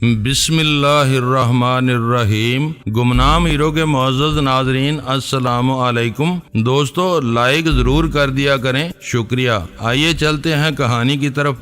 بسم اللہ الرحمن الرحیم۔ گمنام ہیرو کے معزز ناظرین السلام علیکم۔ دوستو لائک ضرور کر دیا کریں، شکریہ۔ آئیے چلتے ہیں کہانی کی طرف۔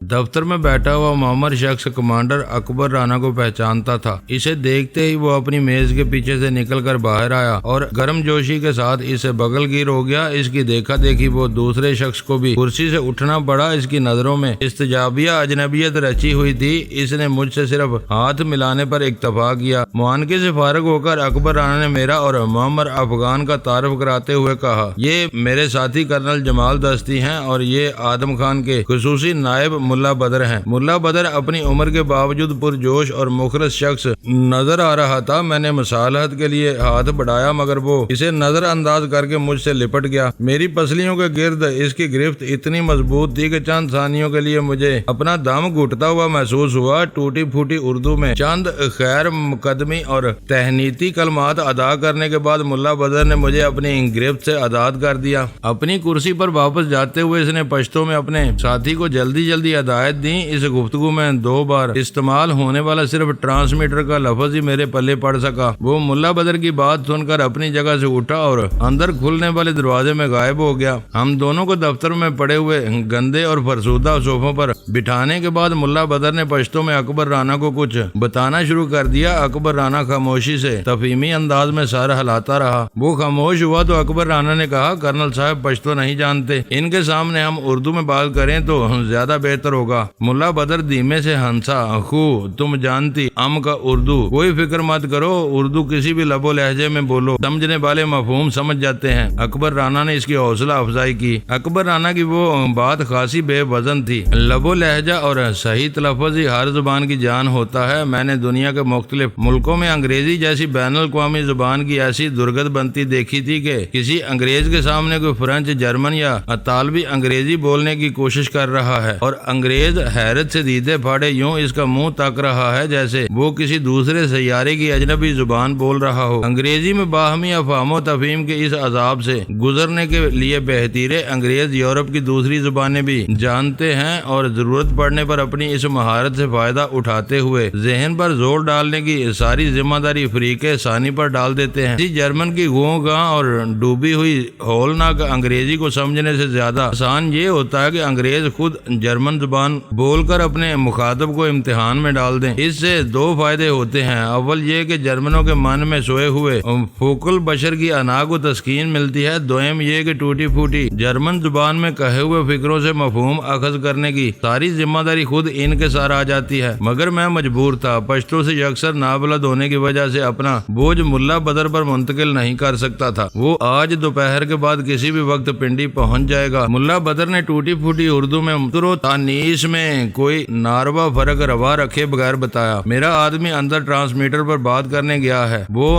دفتر میں بیٹھا ہوا معمر شخص کمانڈر اکبر رانا کو پہچانتا تھا۔ اسے دیکھتے ہی وہ اپنی میز کے پیچھے سے نکل کر باہر آیا اور گرم جوشی کے ساتھ اسے بغل گیر ہو گیا۔ اس کی دیکھا دیکھی وہ دوسرے شخص کو بھی کرسی سے اٹھنا پڑا۔ اس کی نظروں میں استجابیہ اجنبیت رچی ہوئی تھی۔ اس نے مجھ سے صرف ہاتھ ملانے پر اکتفا کیا۔ معانقے سے فارغ ہو کر اکبر رانا نے میرا اور معمر افغان کا تعارف کراتے ہوئے کہا، یہ میرے ساتھی کرنل جمال دستی ہیں اور یہ آدم خان کے خصوصی نائب ملا بدر ہیں۔ ملا بدر اپنی عمر کے باوجود پرجوش اور مخلص شخص نظر آ رہا تھا۔ میں نے مصالحت کے لیے ہاتھ بڑھایا مگر وہ اسے نظر انداز کر کے مجھ سے لپٹ گیا۔ میری پسلیوں کے گرد اس کی گرفت اتنی مضبوط تھی کہ چند ثانیوں کے لیے مجھے اپنا دم گھٹتا ہوا محسوس ہوا۔ ٹوٹی پھوٹی اردو میں چند خیر مقدمی اور تہنیتی کلمات ادا کرنے کے بعد ملا بدر نے مجھے اپنی گرفت سے آزاد کر دیا۔ اپنی کرسی پر واپس جاتے ہوئے اس نے پشتو میں اپنے ساتھی کو جلدی ہدایت دی۔ اس گفتگو میں 2 بار استعمال ہونے والا صرف ٹرانسمیٹر کا لفظ ہی میرے پلے پڑ سکا۔ وہ ملا بدر کی بات سن کر اپنی جگہ سے اٹھا اور اندر کھلنے والے دروازے میں غائب ہو گیا۔ ہم دونوں کو دفتر میں پڑے ہوئے گندے اور فرسودہ صوفوں پر بٹھانے کے بعد ملا بدر نے پشتو میں اکبر رانا کو کچھ بتانا شروع کر دیا۔ اکبر رانا خاموشی سے تفہیمی انداز میں سر ہلاتا رہا۔ وہ خاموش ہوا تو اکبر رانا نے کہا، کرنل صاحب پشتو نہیں جانتے، ان کے سامنے ہم اردو میں بات کریں تو زیادہ بہتر ہوگا۔ ملا بدر دھیمے سے ہنسا، خو تم جانتی ام کا اردو، کوئی فکر مت کرو، اردو کسی بھی لب و لہجے میں بولو، سمجھنے والے مفہوم سمجھ جاتے ہیں۔ اکبر رانا نے اس کی حوصلہ افزائی کی۔ اکبر رانا کی وہ بات خاصی بے وزن تھی۔ لب و لہجہ اور صحیح تلفظ ہی ہر زبان کی جان ہوتا ہے۔ میں نے دنیا کے مختلف ملکوں میں انگریزی جیسی بین الاقوامی زبان کی ایسی درگت بنتی دیکھی تھی کہ کسی انگریز کے سامنے کوئی فرینچ، جرمن یا اطالوی انگریزی بولنے کی کوشش کر رہا ہے اور انگریز حیرت سے دیدے پھاڑے یوں اس کا منہ تک رہا ہے جیسے وہ کسی دوسرے سیارے کی اجنبی زبان بول رہا ہو۔ انگریزی میں باہمی افہام و تفہیم کے اس عذاب سے گزرنے کے لیے بہتیرے انگریز یورپ کی دوسری زبانیں بھی جانتے ہیں اور ضرورت پڑنے پر اپنی اس مہارت سے فائدہ اٹھاتے ہوئے ذہن پر زور ڈالنے کی ساری ذمہ داری فریق ثانی پر ڈال دیتے ہیں۔ اسی جرمن کی گوں گاں اور ڈوبی ہوئی ہولناک انگریزی کو سمجھنے سے زیادہ آسان یہ ہوتا ہے کہ انگریز خود جرمن زبان بول کر اپنے مخاطب کو امتحان میں ڈال دیں۔ اس سے 2 فائدے ہوتے ہیں۔ اول یہ کہ جرمنوں کے من میں سوئے ہوئے فوکل بشر کی انا کو تسکین ملتی ہے۔ دوم یہ کہ ٹوٹی پھوٹی جرمن زبان میں کہے ہوئے فکروں سے مفہوم اخذ کرنے کی ساری ذمہ داری خود ان کے سر آ جاتی ہے۔ مگر میں مجبور تھا، پشتو سے یکسر نابلد ہونے کی وجہ سے اپنا بوجھ ملا بدر پر منتقل نہیں کر سکتا تھا۔ وہ آج دوپہر کے بعد کسی بھی وقت پنڈی پہنچ جائے گا۔ ملا بدر نے ٹوٹی پھوٹی اردو میں ترو تانیس میں کوئی ناروا فرق روا رکھے بغیر بتایا، میرا آدمی اندر ٹرانسمیٹر پر بات کرنے گیا ہے، وہ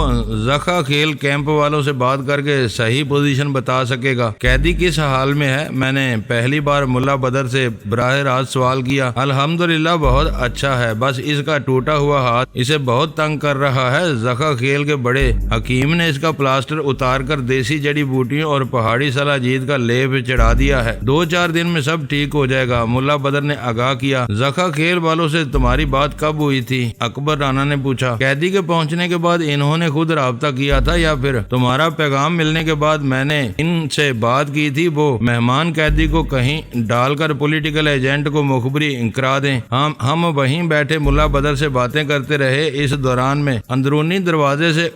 زخا کھیل کیمپ والوں سے بات کر کے صحیح پوزیشن بتا سکے گا۔ قیدی کس حال میں ہے؟ میں نے پہلی بار ملا بدر سے براہ راست سوال کیا۔ الحمدللہ بہت اچھا ہے، بس اس کا ٹوٹا ہوا ہاتھ اسے بہت تنگ کر رہا ہے۔ زخا کھیل کے بڑے حکیم نے اس کا پلاسٹر اتار کر دیسی جڑی بوٹیوں اور پہاڑی سلاجید کا لیپ چڑھا دیا ہے، 2-4 دن میں سب ٹھیک ہو جائے گا، ملا بدر نے آگاہ کیا۔ زخا کھیل والوں سے تمہاری بات کب ہوئی تھی؟ اکبر رانا نے پوچھا۔ قیدی کے پہنچنے کے بعد انہوں نے خود رابطہ کیا تھا یا پھر تمہارا پیغام ملنے کے بعد میں نے ان سے بات کی تھی؟ وہ مہمان قیدی کو کہیں ڈال کر پولیٹیکل ایجنٹ کو مخبری کرا دیں۔ ہم وہیں بیٹھے ملا بدر سے باتیں کرتے رہے۔ اس دوران میں اندرونی دروازے سے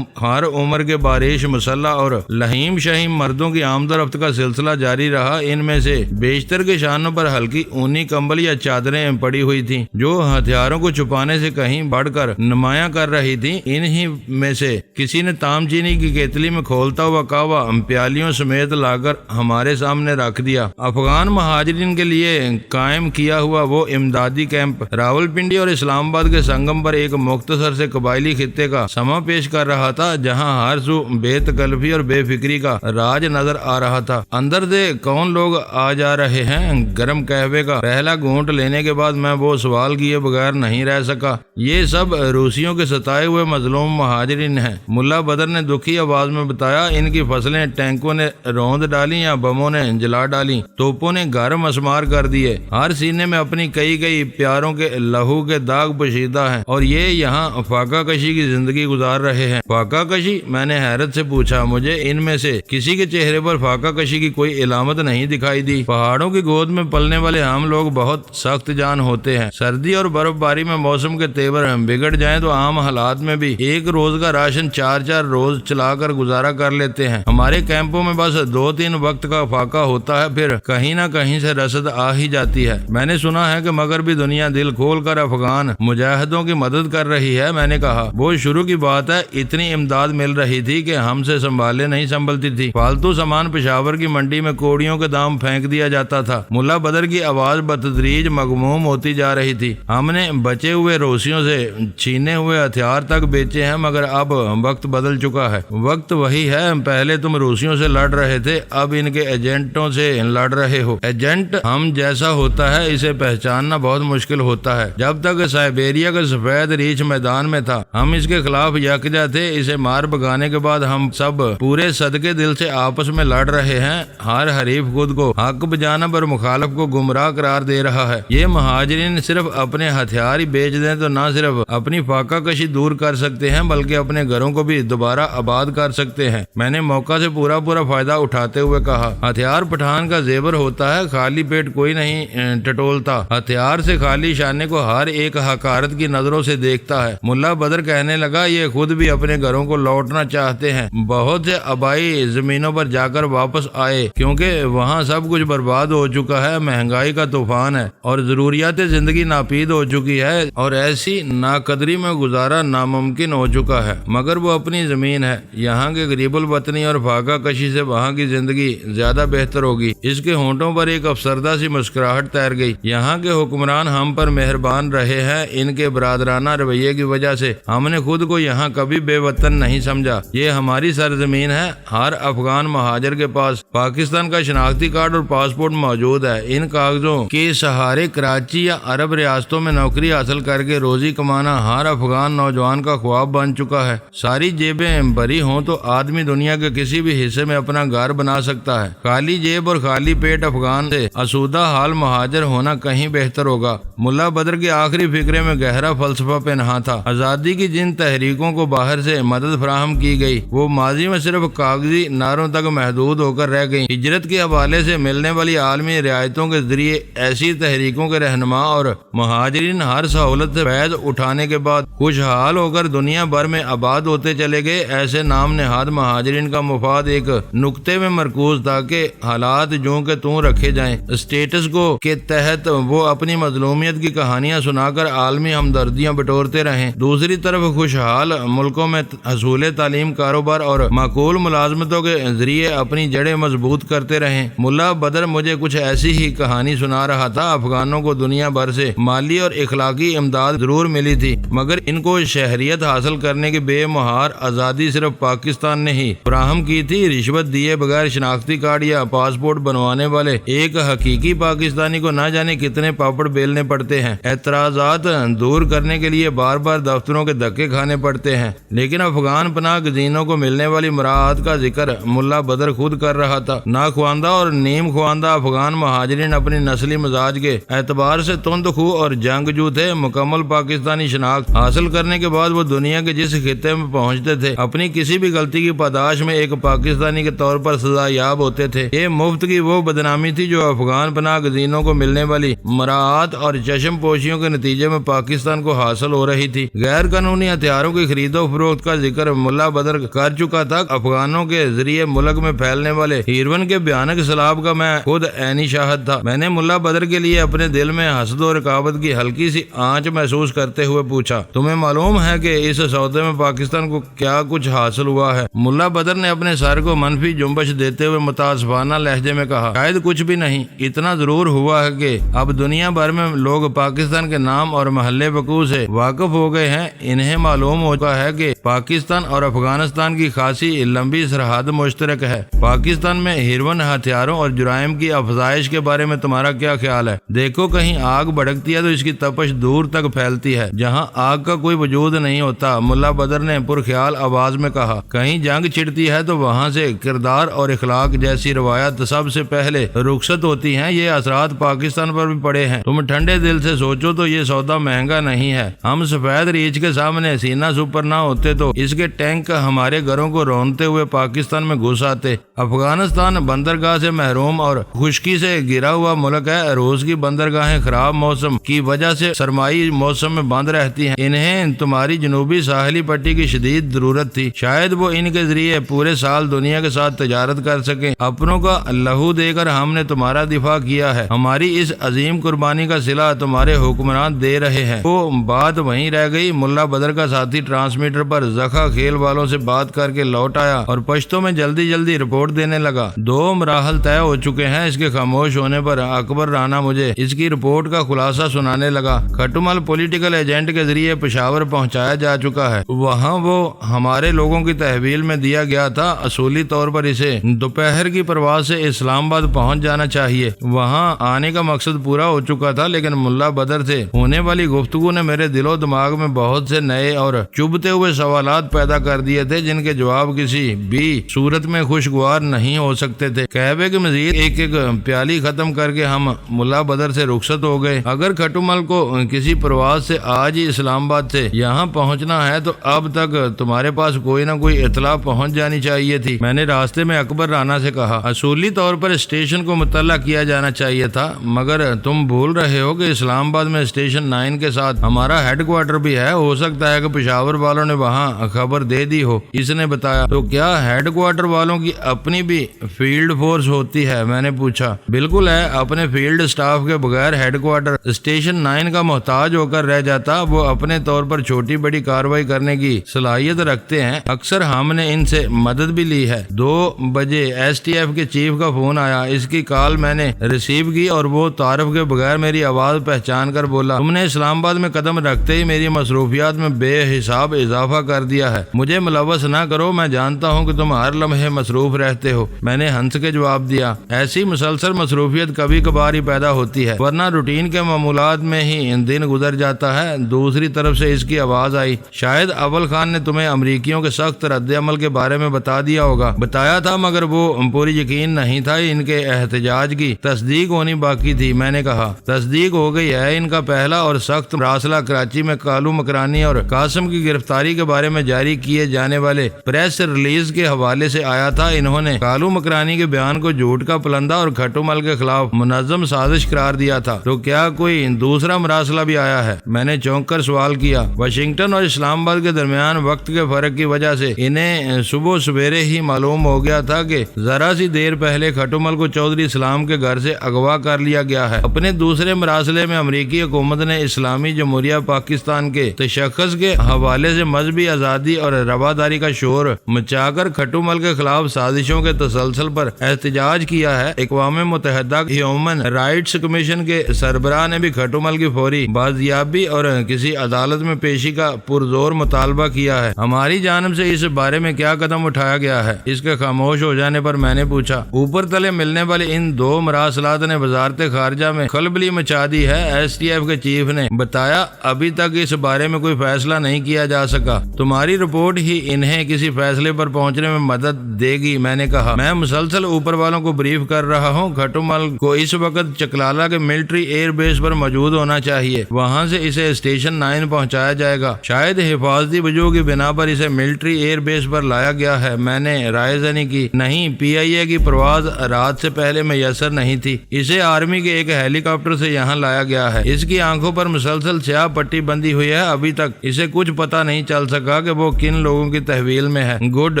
ہر عمر کے بارش مسلح اور لہیم شہیم مردوں کی آمد و رفت کا سلسلہ جاری رہا۔ ان میں سے بیشتر کے شانوں پر ہلکی اونی کمبل یا چادریں پڑی ہوئی تھیں جو ہتھیاروں کو چھپانے سے کہیں بڑھ کر نمایاں کر رہی تھیں۔ انہی میں سے کسی نے تام چینی کی کیتلی میں کھولتا ہوا کہوا پیالیوں سمیت لا کر ہمارے سامنے رکھ دیا۔ افغان مہاجرین کے لیے قائم کیا ہوا وہ امدادی کیمپ راولپنڈی اور اسلام آباد کے سنگم پر ایک مختصر سے قبائلی خطے کا سما پیش کر رہا تھا جہاں ہر سو بے تکلفی اور بے فکری کا راج نظر آ رہا تھا۔ اندر سے کون لوگ آ جا رہے ہیں؟ گرم قہوے کا کا پہلا گھونٹ لینے کے بعد میں وہ سوال کیے بغیر نہیں رہ سکا، یہ سب روسیوں کے ستائے ہوئے مظلوم مہاجرین ہیں۔ ملا بدر نے دکھی آواز میں بتایا، ان کی فصلیں ٹینکوں نے روند ڈالی یا بموں نے جلا ڈالی، توپوں نے گھر مسمار کر دیے، ہر سینے میں اپنی کئی پیاروں کے لہو کے داغ پوشیدہ ہیں، اور یہ یہاں فاقہ کشی کی زندگی گزار رہے ہیں۔ فاقہ کشی؟ میں نے حیرت سے پوچھا، مجھے ان میں سے کسی کے چہرے پر فاقہ کشی کی کوئی علامت نہیں دکھائی دی۔ پہاڑوں کی گود میں پلنے والے ہم لوگ بہت سخت جان ہوتے ہیں، سردی اور برف باری میں موسم کے تیور بگڑ جائیں تو عام حالات میں بھی ایک روز کا راشن 4 روز چلا کر گزارا کر لیتے ہیں۔ ہمارے کیمپوں میں بس 2-3 وقت کا فاقہ ہوتا ہے، پھر کہیں نہ کہیں سے رسد آ ہی جاتی ہے۔ میں نے سنا ہے کہ مغربی دنیا دل کھول کر افغان مجاہدوں کی مدد کر رہی ہے۔ میں نے کہا، وہ شروع کی بات ہے، اتنی امداد مل رہی تھی کہ ہم سے سنبھالے نہیں سنبھلتی تھی۔ فالتو سامان پشاور کی منڈی میں کوڑیوں کے دام پھینک دیا جاتا تھا۔ ملا بدر کی آواز بتدریج مغموم ہوتی جا رہی تھی۔ ہم نے بچے ہوئے روسیوں سے چھینے ہوئے ہتھیار تک بیچے ہیں، مگر اب وقت بدل چکا ہے۔ وقت وہی ہے، پہلے تم روسیوں سے لڑ رہے تھے، اب ان کے ایجنٹوں سے لڑ رہے ہو۔ ایجنٹ ہم جیسا ہوتا ہے اسے پہچاننا بہت مشکل ہوتا ہے۔ جب تک سائبیریا کا سفید ریچھ میدان میں تھا ہم اس کے خلاف یکجا تھے، اسے مار بگانے کے بعد ہم سب پورے صدقے دل سے آپس میں لڑ رہے ہیں۔ ہر حریف خود کو حق بجانب اور مخالف کو گمراہ قرار دے رہا ہے۔ یہ مہاجرین صرف اپنے ہتھیار ہی بیچ دیں تو نہ صرف اپنی فاقہ کشی دور کر سکتے ہیں بلکہ اپنے گھروں کو بھی دوبارہ آباد کر سکتے ہیں۔ میں نے موقع سے پورا فائدہ اٹھاتے ہوئے کہا، ہتھیار پٹھان کا زیور ہوتا ہے، خالی پیٹ کوئی نہیں ٹٹولتا۔ ہتھیار سے خالی شانے کو ہر ایک حقارت کی نظروں سے دیکھتا ہے۔ ملا بدر کہنے لگا، یہ خود بھی اپنے گھروں کو لوٹنا چاہتے ہیں۔ بہت سے آبائی زمینوں پر جا کر واپس آئے کیونکہ وہاں سب کچھ برباد ہو چکا ہے، مہنگائی کا طوفان ہے اور ضروریات زندگی ناپید ہو چکی ہے اور ایسی ناقدری میں گزارا ناممکن ہو چکا ہے۔ مگر وہ اپنی زمین ہے، یہاں کے غریب الوطنی اور فاقہ کشی سے وہاں کی زندگی زیادہ بہتر ہوگی۔ اس کے ہونٹوں پر ایک افسردہ سی مسکراہٹ تیر گئی۔ یہاں کے حکمران ہم پر مہربان رہے ہیں، ان کے برادرانہ رویے کی وجہ سے ہم نے خود کو یہاں کبھی بے وطن نہیں سمجھا۔ یہ ہماری سرزمین ہے، ہر افغان مہاجر کے پاس پاکستان کا شناختی کارڈ اور پاسپورٹ موجود ہے۔ ان کاغذوں کے سہارے کراچی یا عرب ریاستوں میں نوکری حاصل کر کے روزی کمانا ہر افغان نوجوان کا خواب بن چکا ہے۔ ساری جیبیں بھری ہوں تو آدمی دنیا کے کسی بھی حصے میں اپنا گھر بنا سکتا ہے۔ خالی جیب اور خالی پیٹ افغان سے آسودہ حال مہاجر ہونا کہیں بہتر ہوگا۔ ملا بدر کے آخری فکرے میں گہرا فلسفہ پنہاں تھا۔ آزادی کی جن تحریکوں کو باہر سے مدد فراہم کی گئی وہ ماضی میں صرف کاغذی نعروں تک محدود ہو کر رہ گئی۔ ہجرت کے حوالے سے ملنے والی عالمی رعایتوں کے ذریعے ایسی تحریکوں کے رہنما اور مہاجرین ہر سہولت سے فیض اٹھانے کے بعد خوشحال ہو کر دنیا بھر میں آباد ہوتے چلے گئے۔ ایسے نام نہاد مہاجرین کا مفاد ایک نقطے میں مرکوز تھا کہ حالات جوں کہ توں رکھے جائیں۔ اسٹیٹس کو کے تحت وہ اپنی مظلومیت کی کہانیاں سنا کر عالمی ہمدردیاں بٹورتے رہیں، دوسری طرف خوشحال ملکوں میں حصول تعلیم، کاروبار اور معقول ملازمتوں کے ذریعے اپنی جڑیں مضبوط کرتے رہیں۔ ملا بدر مجھے کچھ ایسی ہی کہانی سنا رہا تھا۔ افغانوں کو دنیا بھر سے مالی اور اخلاقی امداد ضرور ملی تھی مگر ان کو شہریت حاصل کرنے کی بے مہار آزادی صرف پاکستان نے ہی فراہم کی تھی۔ رشوت دیے بغیر شناختی کارڈ یا پاسپورٹ بنوانے والے ایک حقیقی پاکستانی کو نہ جانے کتنے پاپڑ بیلنے پڑتے ہیں، اعتراضات دور کرنے کے لیے بار بار دفتروں کے دھکے کھانے پڑتے ہیں، لیکن افغان پناہ گزینوں کو ملنے والی مراعات کا ذکر ملا بدر خود کر رہا تھا۔ ناخواندہ اور نیم خواندہ افغان مہاجرین اپنی نسلی مزاج کے اعتبار سے تند خو اور جنگجو تھے۔ مکمل پاکستانی شناخت حاصل کرنے کے بعد وہ دنیا کے جس خطے میں پہنچتے تھے اپنی کسی بھی غلطی کی پاداش میں ایک پاکستانی کے طور پر سزا یاب ہوتے تھے۔ یہ مفت کی وہ بدنامی تھی جو افغان پناہ گزینوں کو ملنے والی مراعات اور چشم پوشیوں کے نتیجے میں پاکستان کو حاصل ہو رہی تھی۔ غیر قانونی ہتھیاروں کی خرید و فروخت کا ذکر ملا بدر کر چکا تھا۔ افغانوں کے ذریعے ملک میں پھیلنے والے ہیروئن کے بھیانک سیلاب کا میں خود عینی شاہد تھا۔ میں نے ملا بدر کے لیے اپنے دل میں حسد و رقابت کی ہلکی سی آنچ محسوس کرتے ہوئے پوچھا، تمہیں معلوم ہے کہ اس سودے میں پاکستان کو کیا کچھ حاصل ہوا ہے؟ ملا بدر نے اپنے سر کو منفی جنبش دیتے ہوئے متاسفانہ لہجے میں کہا، شاید کچھ بھی نہیں، اتنا ضرور ہوا ہے کہ اب دنیا بھر میں لوگ پاکستان کے نام اور محلے وقوع سے واقف ہو گئے ہیں۔ انہیں معلوم ہو چکا ہے کہ پاکستان اور افغانستان کی خاصی لمبی سرحد مشترک ہے۔ پاکستان میں ہیروئن ہتھیاروں اور جرائم کی افزائش کے بارے میں تمہارا کیا کیا خیال ہے؟ دیکھو کہیں آگ بھڑکتی ہے تو اس کی تپش دور تک پھیلتی ہے، جہاں آگ کا کوئی وجود نہیں ہوتا، ملا بدر نے پرخیال آواز میں کہا۔ کہیں جنگ چھڑتی ہے تو وہاں سے کردار اور اخلاق جیسی روایات سب سے پہلے رخصت ہوتی ہیں۔ یہ اثرات پاکستان پر بھی پڑے ہیں۔ تم ٹھنڈے دل سے سوچو تو یہ سودا مہنگا نہیں ہے۔ ہم سفید ریچھ کے سامنے سینہ سپر نہ ہوتے تو اس کے ٹینک ہمارے گھروں کو رونتے ہوئے پاکستان میں گھس آتے۔ افغانستان بندرگاہ سے محروم اور خشکی سے گرا ہوا ملک ہے۔ روس کی بندرگاہیں خراب موسم کی وجہ سے سرمائی موسم میں بند رہتی ہیں۔ انہیں تمہاری جنوبی ساحلی پٹی کی شدید ضرورت تھی، شاید وہ ان کے ذریعے پورے سال دنیا کے ساتھ تجارت کر سکیں۔ اپنوں کا لہو دے کر ہم نے تمہارا دفاع کیا ہے، ہماری اس عظیم قربانی کا صلہ تمہارے حکمران دے رہے ہیں۔ وہ بات وہیں رہ گئی۔ ملا بدر کا ساتھی ٹرانسمیٹر پر زخا کھیل والوں سے بات کر کے لوٹ آیا اور پشتوں میں جلدی جلدی رپورٹ دینے لگا۔ 2 مراحل طے ہو چکے ہیں۔ اس کے خاموش ہونے پر اکبر رانا مجھے اس کی رپورٹ کا خلاصہ سنانے لگا۔ کھٹومل پولیٹیکل ایجنٹ کے ذریعے پشاور پہنچایا جا چکا ہے، وہاں وہ ہمارے لوگوں کی تحویل میں دیا گیا تھا۔ اصولی طور پر اسے دوپہر کی پرواز سے اسلام آباد پہنچ جانا چاہیے، وہاں آنے کا مقصد پورا ہو چکا تھا، لیکن ملا بدر سے ہونے والی گفتگو نے میرے دل و دماغ میں بہت سے نئے اور چبھتے ہوئے سوالات پیدا کر دیے تھے، جن کے جواب کسی بھی صورت میں خوشگوار نہیں ہو سکتے تھے۔ کہوے کے مزید ایک ایک پیالی ختم کر کے ہم ملا بدر سے رخصت ہو گئے۔ اگر کھٹومل کو کسی پرواز سے آج ہی اسلام آباد سے یہاں پہنچنا ہے تو اب تک تمہارے پاس کوئی نہ کوئی اطلاع پہنچ جانی چاہیے تھی، میں نے راستے میں اکبر رانا سے کہا۔ اصولی طور پر اسٹیشن کو مطلع کیا جانا چاہیے تھا، مگر تم بھول رہے ہو کہ اسلام آباد میں اسٹیشن 9 کے ساتھ ہمارا ہیڈ کوارٹر بھی ہے، ہو سکتا ہے کہ پشاور والوں نے وہاں خبر دے دی ہو، اس نے بتایا۔ تو کیا ہیڈ کوارٹر والوں کی اپنی بھی فیلڈ فورس ہوتی ہے؟ میں نے پوچھا۔ بالکل ہے، اپنے فیلڈ سٹاف کے بغیر ہیڈ کوارٹر اسٹیشن 9 کا محتاج ہو کر رہ جاتا۔ وہ اپنے طور پر چھوٹی بڑی کارروائی کرنے کی صلاحیت رکھتے ہیں، اکثر ہم نے ان سے مدد بھی لی ہے۔ 2 بجے ایس ٹی ایف کے چیف کا فون آیا، اس کی کال میں نے ریسیو کی اور وہ تعارف کے بغیر میری آواز پہچان کر بولا، تم نے اسلام آباد میں قدم رکھتے ہی میری مصروفیات میں بے حساب اضافہ کر دیا ہے، مجھے ملوث نہ کرو، میں جانتا ہوں کہ تم ہر لمحے مصروف رہتے ہو۔ میں نے ہنس کے جواب دیا، ایسی مسلسل مصروفیت کبھی کبھار ہی پیدا ہوتی ہے، ورنہ روٹین کے معمولات میں ہی دن گزر جاتا ہے۔ دوسری طرف سے اس کی آواز آئی، شاید اول خان نے تمہیں امریکیوں کے سخت رد عمل کے بارے میں بتا دیا ہوگا۔ بتایا تھا، مگر وہ پوری یقین نہیں تھا، ان کے احتجاج کی تصدیق ہونی باقی تھی۔ میں نے کہا، تصدیق ہو گئی ہے۔ ان کا پہلا اور سخت مراسلہ کراچی میں کالو مکرانی اور قاسم کی گرفتاری کے بارے میں جاری کیے جانے والے پریس ریلیز کے حوالے سے آیا تھا۔ انہوں نے کالو مکرانی کے بیان کو جھوٹ کا پلندہ اور کھٹومل کے خلاف منظم سازش قرار دیا تھا۔ تو کیا کوئی دوسرا مراسلہ بھی آیا ہے؟ میں نے چونک کر سوال کیا۔ واشنگٹن اور اسلام آباد کے درمیان وقت کے فرق کی وجہ سے انہیں صبح سویرے ہی معلوم ہو گیا تھا کہ ذرا سی دیر پہلے کھٹومل کو چودھری اسلام کے گھر سے اغوا کر لیا گیا ہے۔ اپنے دوسرے مراسلے میں امریکی حکومت نے اسلامی جمہوریہ پاکستان کے تشخص کے حوالے سے مذہبی آزادی اور رواداری کا شور مچا کر کھٹومل کے خلاف سازشوں کے تسلسل پر احتجاج کیا ہے۔ اقوام متحدہ ہیومن رائٹس کمیشن کے سربراہ نے بھی کھٹومل کی فوری بازیابی اور کسی عدالت میں پیشی کا پرزور مطالبہ کیا ہے۔ ہماری جانب سے اس بارے میں کیا قدم اٹھایا گیا ہے؟ اس کے خاموش ہو جانے پر میں نے پوچھا۔ اوپر تلے ملنے والے ان 2 مراسلات نے وزارت خارجہ میں خلبلی مچا دی ہے، ایس ٹی ایف کے چیف نے بتایا۔ ابھی تک اس بارے میں کوئی فیصلہ نہیں کیا جا سکا، تمہاری رپورٹ ہی انہیں کسی فیصلے پر پہنچنے میں مدد دے گی، میں نے کہا۔ میں مسلسل اوپر والوں کو بریف کر رہا ہوں، کھٹومل کو اس وقت چکلالہ کے ملٹری ایئر بیس پر موجود ہونا چاہیے، وہاں سے اسے اسٹیشن 9 پہنچایا جائے گا۔ شاید حفاظتی وجوہ کی بنا پر اسے ملٹری ایئر بیس پر لایا گیا ہے۔ میں نے رائے زنی کی، نہیں، پی آئی اے کی پرواز رات سے پہلے میسر نہیں تھی، اسے آرمی کے ایک ہیلی کاپٹر سے یہاں لایا گیا ہے۔ اس کی آنکھوں پر مسلسل سیاہ پٹی بندھی ہوئی ہے، ابھی تک اسے کچھ پتہ نہیں چل سکا کہ وہ کن لوگوں کی تحویل میں ہے۔ گڈ،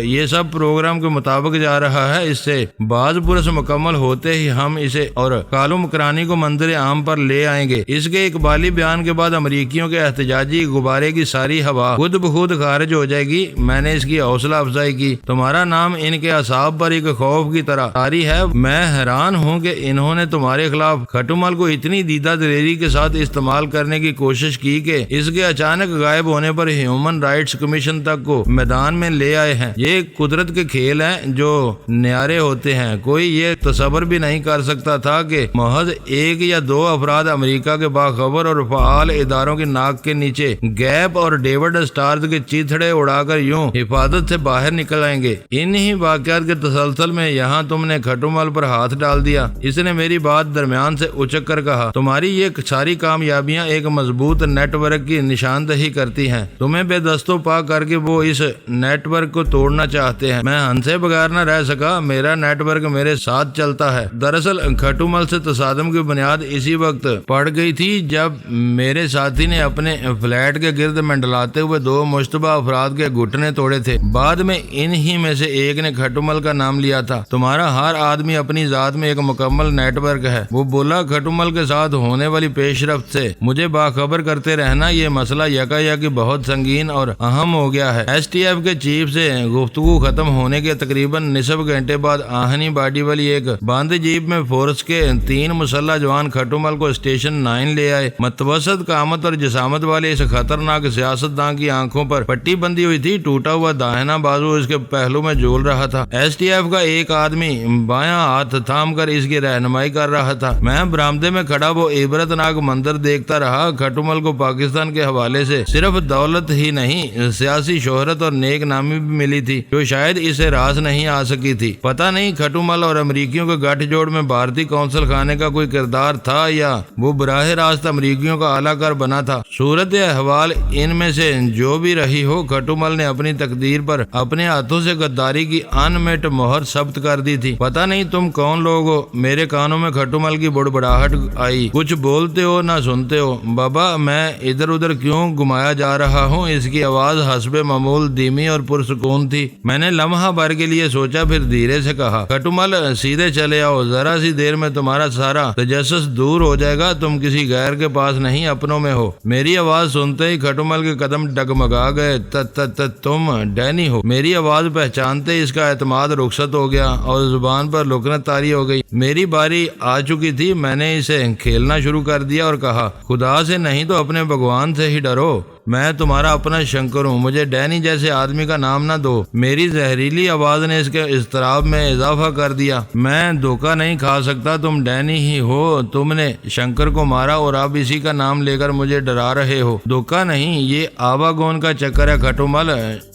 یہ سب پروگرام کے مطابق جا رہا ہے، اس سے بعض پرس مکمل ہوتے ہی ہم اسے اور کالو مکرانی کو منظر عام پر لے آئیں گے۔ اس کے اقبالی بیان کے بعد امریکیوں کے احتجاجی غبارے کی ساری ہوا خود بخود خارج ہو جائے گی۔ میں نے اس کی حوصلہ افزائی کی۔ تمہارا نام ان کے اعصاب پر ایک خوف کی طرح طاری ہے۔ میں حیران ہوں کہ انہوں نے تمہارے خلاف کھٹومل کو اتنی دیدہ دلیری کے ساتھ استعمال کرنے کی کوشش کی کہ اس کے اچانک غائب ہونے پر ہیومن رائٹس کمیشن تک کو میدان میں لے آئے ہیں۔ یہ قدرت کے کھیل ہیں جو نیارے ہوتے ہیں۔ کوئی یہ تصور بھی نہیں کر سکتا تھا کہ محض ایک یا دو افراد امریکہ کے باخبر اور فعال اداروں کی ناک کے نیچے گیپ اور ڈیوڈ اسٹارز کے چیتھڑے اڑا کر یوں حفاظت سے باہر نکل آئیں گے۔ انہی واقعات کے تسلسل میں یہاں تم نے کھٹومل پر ہاتھ ڈال دیا۔ اس نے میری بات درمیان سے اچک کر کہا، تمہاری یہ ساری کامیابیاں ایک مضبوط نیٹ ورک کی نشاندہی کرتی ہیں۔ تمہیں بے دست و پا کر کے وہ اس نیٹ ورک کو توڑنا چاہتے ہیں۔ میں ہنسے بغیر نہ رہ سکا، میرا نیٹ ورک میرے ساتھ چلتا ہے۔ دراصل کھٹومل سے تصادم کی بنیاد اسی وقت پڑ گئی تھی جب میرے ساتھی نے اپنے فلیٹ کے گرد منڈلاتے ہوئے دو مشتبہ افراد کے گھٹنے توڑے تھے۔ بعد میں انہی میں سے ایک نے کھٹومل کا نام لیا تھا۔ تمہارا ہر آدمی اپنی ذات میں ایک مکمل نیٹ ورک ہے۔ وہ بولا، کھٹومل کے ساتھ ہونے والی پیش رفت سے مجھے باخبر کرتے رہنا، یہ مسئلہ یکایک بہت سنگین اور اہم ہو گیا ہے۔ ایس ٹی ایف کے چیف سے گفتگو ختم ہونے کے تقریباً نصف گھنٹے بعد آہنی باڈی والی ایک بند جیپ میں فورس کے 3 مسلح جوان کھٹومل کو اسٹیشن 9 لے آئے۔ متوسط قامت اور جسامت والے اس خطرناک سیاستداں کی آنکھوں پر پٹی بندھی ہوئی تھی، ٹوٹا ہوا داہنا بازو اس کے پہلو میں جھول رہا تھا۔ ایس ٹی ایف کا ایک آدمی بایاں ہاتھ تھام کر اس کی رہنمائی کر رہا تھا۔ میں برآمدے میں کھڑا وہ عبرت ناک منظر دیکھتا رہا۔ کھٹومل کو پاکستان کے حوالے سے صرف دولت ہی نہیں، سیاسی شہرت اور نیک نامی بھی ملی تھی جو شاید اسے راس نہیں آ سکی تھی۔ پتہ نہیں کھٹومل اور امریکیوں کے گٹھ جوڑ میں بھارتی قونصل خانے کا کوئی کردار تھا یا وہ براہ راست امریکیوں کا اعلی کار بنا تھا۔ صورت احوال ان میں سے جو بھی رہی ہو، کھٹومل نے اپنی تقدیر پر اپنے ہاتھوں سے غداری کی ان مٹ مہر ثبت کر دی تھی۔ پتہ نہیں تم کون لوگ ہو، میرے کانوں میں کھٹومل کی بڑبڑاہٹ آئی۔ کچھ بولتے ہو نہ سنتے ہو۔ بابا، میں ادھر ادھر کیوں گھمایا جا رہا ہوں؟ اس کی آواز حسب معمول دھیمی اور پرسکون تھی۔ میں نے لمحہ بھر کے لیے سوچا، پھر دھیرے سے کہا، کھٹومل سیدھے چلے آؤ، ذرا سی دیر میں تمہارا سارا تجسس دور ہو جائے گا۔ تم کسی غیر کے پاس نہیں، اپنوں میں ہو۔ میری آواز سنتے ہی کھٹومل کے قدم ڈگمگا گئے۔ تم ڈینی ہو۔ میری آواز پہچانتے اس کا اعتماد رخصت ہو گیا اور زبان پر لکنت طاری ہو گئی۔ میری باری آ چکی تھی۔ میں نے اسے کھیلنا شروع کر دیا اور کہا، خدا سے نہیں تو اپنے بھگوان سے ہی ڈرو۔ میں تمہارا اپنا شنکر ہوں، مجھے ڈینی جیسے آدمی کا نام نہ دو۔ میری زہریلی آواز نے اس کے اضطراب میں اضافہ کر دیا۔ میں دھوکہ نہیں کھا سکتا، تم ڈینی ہی ہو۔ تم نے شنکر کو مارا اور اب اسی کا نام لے کر مجھے ڈرا رہے ہو۔ دھوکہ نہیں، یہ آواگون کا چکر ہے کھٹومل۔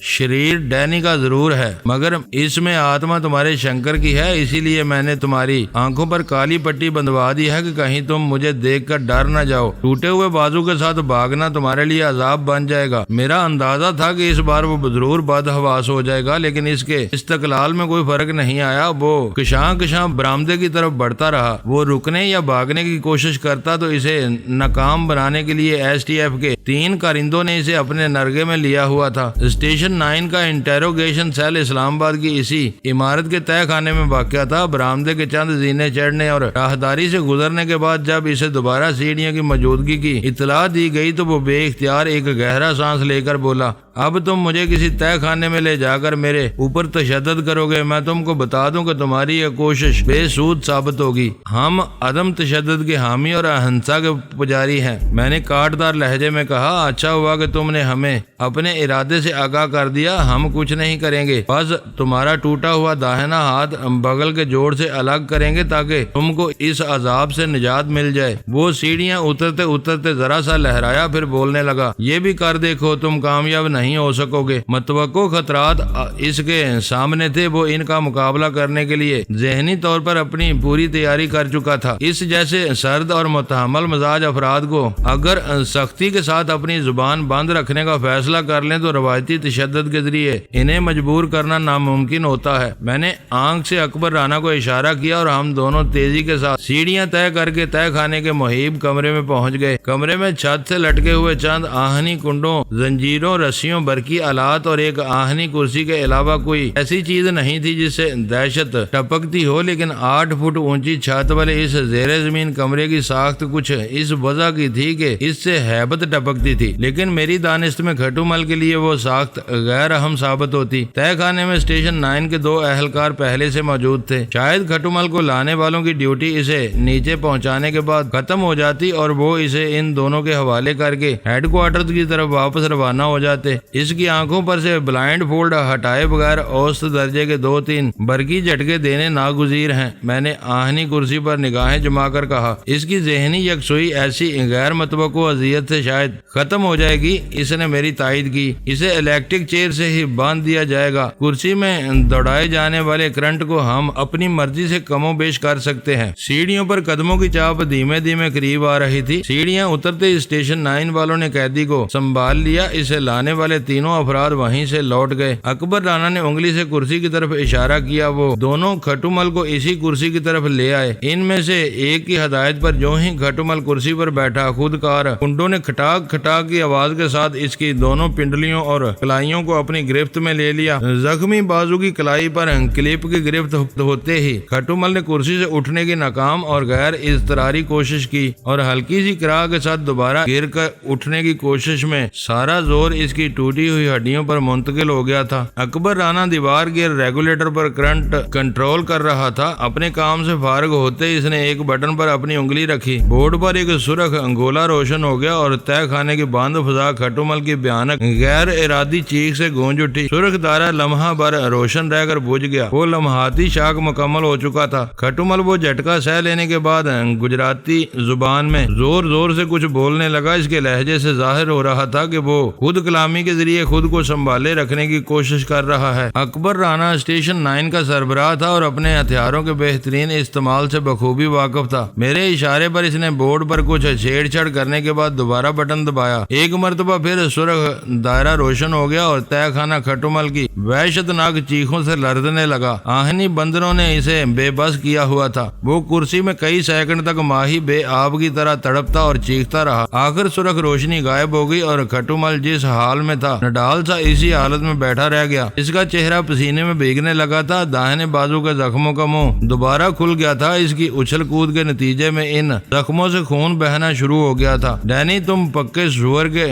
شریر ڈینی کا ضرور ہے، مگر اس میں آتما تمہارے شنکر کی ہے۔ اسی لیے میں نے تمہاری آنکھوں پر کالی پٹی بندھوا دی ہے کہ کہیں تم مجھے دیکھ کر ڈر نہ جاؤ۔ ٹوٹے ہوئے بازو کے ساتھ بھاگنا تمہارے لیے عذاب بن جائے گا۔ میرا اندازہ تھا کہ اس بار وہ ضرور بدحواس ہو جائے گا، لیکن اس کے استقلال میں کوئی فرق نہیں آیا۔ وہ کشاں برآمدے کی طرف بڑھتا رہا۔ وہ رکنے یا بھاگنے کی کوشش کرتا تو اسے ناکام بنانے کے لیے ایس ٹی ایف کے 3 کارندوں نے اسے اپنے نرگے میں لیا ہوا تھا۔ اسٹیشن 9 کا انٹیروگیشن سیل اسلام آباد کی اسی عمارت کے تہہ خانے میں واقع تھا۔ برآمدے کے چند زینے چڑھنے اور راہداری سے گزرنے کے بعد جب اسے دوبارہ سیڑھیوں کی موجودگی کی اطلاع دی گئی تو وہ بے اختیار ایک گہرا سانس لے کر بولا، اب تم مجھے کسی تہہ خانے میں لے جا کر میرے اوپر تشدد کرو گے۔ میں تم کو بتا دوں کہ تمہاری یہ کوشش بے سود ثابت ہوگی۔ ہم عدم تشدد کے حامی اور اہنسا کے پجاری ہیں۔ میں نے کاٹدار لہجے میں کہا، اچھا ہوا کہ تم نے ہمیں اپنے ارادے سے آگاہ کر دیا۔ ہم کچھ نہیں کریں گے، بس تمہارا ٹوٹا ہوا داہنا ہاتھ بغل کے جوڑ سے الگ کریں گے تاکہ تم کو اس عذاب سے نجات مل جائے۔ وہ سیڑھیاں اترتے اترتے ذرا سا لہرایا، پھر بولنے لگا، یہ بھی کر دیکھو، تم کامیاب نہیں ہو سکو گے۔ متوقع خطرات اس کے سامنے تھے۔ وہ ان کا مقابلہ کرنے کے لیے ذہنی طور پر اپنی پوری تیاری کر چکا تھا۔ اس جیسے سرد اور متحمل مزاج افراد کو اگر سختی کے ساتھ اپنی زبان بند رکھنے کا فیصلہ کر لیں تو روایتی تشدد کے ذریعے انہیں مجبور کرنا ناممکن ہوتا ہے۔ میں نے آنکھ سے اکبر رانا کو اشارہ کیا اور ہم دونوں تیزی کے ساتھ سیڑھیاں طے کر کے تہہ خانے کے محیب کمرے میں پہنچ گئے۔ کمرے میں چھت سے لٹکے ہوئے چند آہنی کنڈوں، زنجیروں، رسیوں، برقی آلات اور ایک آہنی کرسی کے علاوہ کوئی ایسی چیز نہیں تھی جس سے دہشت ٹپکتی ہو، لیکن 8 فٹ اونچی چھت والے اس زیر زمین کمرے کی ساخت کچھ اس وجہ کی تھی کہ اس سے ہیبت ٹپکتی تھی، لیکن میری دانست میں کھٹومل کے لیے وہ ساخت غیر اہم ثابت ہوتی۔ تہہ خانے میں اسٹیشن 9 کے 2 اہلکار پہلے سے موجود تھے۔ شاید کھٹومل کو لانے والوں کی ڈیوٹی اسے نیچے پہنچانے کے بعد ختم ہو جاتی اور وہ اسے ان دونوں کے حوالے کر کے ہیڈ کوارٹر کی طرف واپس روانہ ہو جاتے۔ اس کی آنکھوں پر سے بلائنڈ فولڈ ہٹائے بغیر اوسط درجے کے 2-3 برقی جھٹکے دینے ناگزیر ہیں۔ میں نے آہنی کرسی پر نگاہیں جما کر کہا، اس کی ذہنی یکسوئی ایسی غیر متوقع اذیت سے شاید ختم ہو جائے گی۔ اس نے میری تائید کی، اسے الیکٹرک چیئر سے ہی باندھ دیا جائے گا۔ کرسی میں دوڑائے جانے والے کرنٹ کو ہم اپنی مرضی سے کم و بیش کر سکتے ہیں۔ سیڑھیوں پر قدموں کی چاپ دھیمے دھیمے قریب آ رہی تھی۔ سیڑھیاں اترتے اسٹیشن 9 والوں نے قیدی کو سنبھال لیا۔ اسے لانے والے تینوں افراد وہیں سے لوٹ گئے۔ اکبر رانا نے انگلی سے کرسی کی طرف اشارہ کیا۔ وہ دونوں کھٹومل کو اسی کرسی کی طرف لے آئے۔ ان میں سے ایک کی ہدایت پر جو ہی کھٹومل کرسی پر بیٹھا، خود کار کنڈوں نے کھٹاک کھٹاک کی آواز کے ساتھ اس کی دونوں پنڈلیوں اور کلائیوں کو اپنی گرفت میں لے لیا۔ زخمی بازو کی کلائی پر کلپ کی گرفت ہوتے ہی کھٹومل نے کرسی سے اٹھنے کی ناکام اور غیر اضطراری کوشش کی اور ہلکی سی کراہ کے ساتھ دوبارہ گر کر اٹھنے کی کوشش میں سارا زور اس کی ٹوٹی ہوئی ہڈیوں پر منتقل ہو گیا تھا۔ اکبر رانا دیوار کے ریگولیٹر پر کرنٹ کنٹرول کر رہا تھا۔ اپنے کام سے فارغ ہوتے ہی اس نے ایک بٹن پر اپنی انگلی رکھی۔ بورڈ پر ایک سرخ گولا روشن ہو گیا اور طے خانے کی بند فضا کھٹومل کی بھیانک غیر ارادی چیخ سے گونج اٹھی۔ سرخ دائرہ لمحہ بھر روشن رہ کر بجھ گیا۔ وہ لمحاتی شاک مکمل ہو چکا تھا۔ کھٹومل وہ جھٹکا سہ لینے کے بعد گجراتی زبان میں زور زور سے کچھ بولنے لگا۔ اس کے لہجے سے ظاہر ہو رہا تھا کہ وہ خود کلامی کے ذریعے خود کو سنبھالے رکھنے کی کوشش کر رہا ہے۔ اکبر رانا اسٹیشن 9 کا سربراہ تھا اور اپنے ہتھیاروں کے بہترین استعمال سے بخوبی واقف تھا۔ میرے اشارے پر اس نے بورڈ پر کچھ چھیڑ چھاڑ کرنے کے بعد دوبارہ بٹن دبایا۔ ایک مرتبہ پھر سرخ دائرہ روشن ہو گیا اور طے خانہ کھٹومل کی وحشتناک چیخوں سے لرزنے لگا۔ آہنی بندروں نے اسے بے بس کیا ہوا تھا۔ وہ کرسی میں کئی سیکنڈ تک ماہی بے آب کی طرح تڑپتا اور چیختا رہا۔ آخر سرخ روشنی غائب ہو گئی اور کھٹومل جس حال میں تھا نڈال سا اسی حالت میں بیٹھا رہ گیا۔ اس کا چہرہ پسینے میں بھیگنے لگا تھا۔ داہنے بازو کے زخموں کا منہ دوبارہ کھل گیا تھا۔ اس کی اچھل کود کے نتیجے میں ان زخموں سے خون بہنا شروع ہو گیا تھا۔ ڈینی، تم پکے سور کے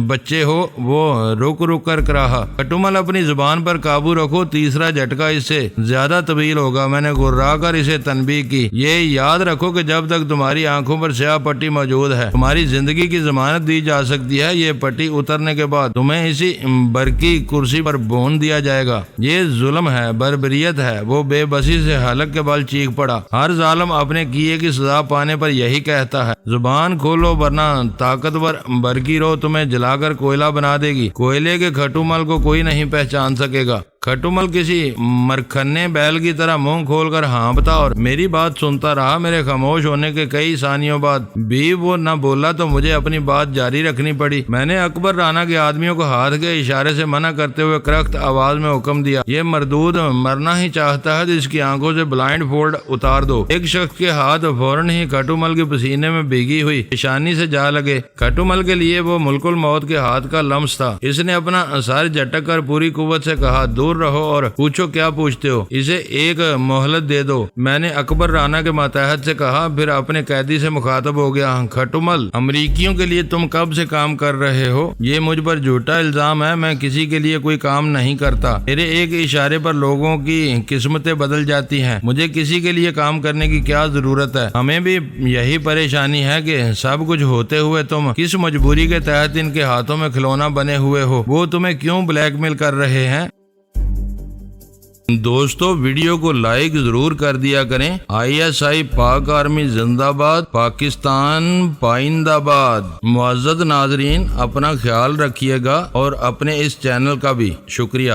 بچے ہو، وہ رک رک کر کہا۔ کھٹومل، اپنی زبان پر قابو رکھو، تیسرا جھٹکا اس سے زیادہ طویل ہوگا۔ میں نے گررا کر اسے تنبیہ کی۔ یہ یاد رکھو کہ جب تک تمہاری آنکھوں پر سیاہ پٹی موجود ہے تمہاری زندگی کی ضمانت دی جا سکتی ہے۔ یہ پٹی اترنے کے بعد تمہیں اسی برقی کرسی پر بون دیا جائے گا۔ یہ ظلم ہے، بربریت ہے۔ وہ بے بسی سے حلق کے بل چیخ پڑا۔ ہر ظالم اپنے کیے کی سزا پانے پر یہی کہتا ہے۔ زبان کھولو ورنہ طاقتور برقی رو تمہیں جلا کر کوئلہ بنا دے گی۔ کوئلے کے کھٹومل کو کوئی نہیں پہچان سکے گا۔ کھٹومل کسی مرکھنے بیل کی طرح منہ کھول کر ہانپتا اور میری بات سنتا رہا۔ میرے خاموش ہونے کے کئی ثانیوں بعد بھی وہ نہ بولا تو مجھے اپنی بات جاری رکھنی پڑی۔ میں نے اکبر رانا کے آدمیوں کو ہاتھ کے اشارے سے منع کرتے ہوئے کرخت آواز میں حکم دیا، یہ مردود مرنا ہی چاہتا ہے، جس کی آنکھوں سے بلائنڈ فولڈ اتار دو۔ ایک شخص کے ہاتھ فوراً ہی کھٹومل کے پسینے میں بھیگی ہوئی پیشانی سے جا لگے۔ کھٹومل کے لیے وہ ملک الموت کے ہاتھ کا لمس تھا۔ اس نے اپنا سر جھٹک کر پوری قوت سے کہا، دور رہو اور پوچھو کیا پوچھتے ہو، اسے ایک مہلت دے دو۔ میں نے اکبر رانا کے ماتحت سے کہا، پھر اپنے قیدی سے مخاطب ہو گیا، کھٹومل، امریکیوں کے لیے تم کب سے کام کر رہے ہو؟ یہ مجھ پر جھوٹا الزام ہے، میں کسی کے لیے کوئی کام نہیں کرتا۔ میرے ایک اشارے پر لوگوں کی قسمتیں بدل جاتی ہیں، مجھے کسی کے لیے کام کرنے کی کیا ضرورت ہے؟ ہمیں بھی یہی پریشانی ہے کہ سب کچھ ہوتے ہوئے تم کس مجبوری کے تحت ان کے ہاتھوں میں کھلونا بنے ہوئے ہو؟ وہ تمہیں کیوں بلیک میل کر رہے ہیں؟ دوستو، ویڈیو کو لائک ضرور کر دیا کریں۔ ISI پاک آرمی زندہ باد، پاکستان پائندہ باد۔ معزز ناظرین، اپنا خیال رکھیے گا اور اپنے اس چینل کا بھی شکریہ۔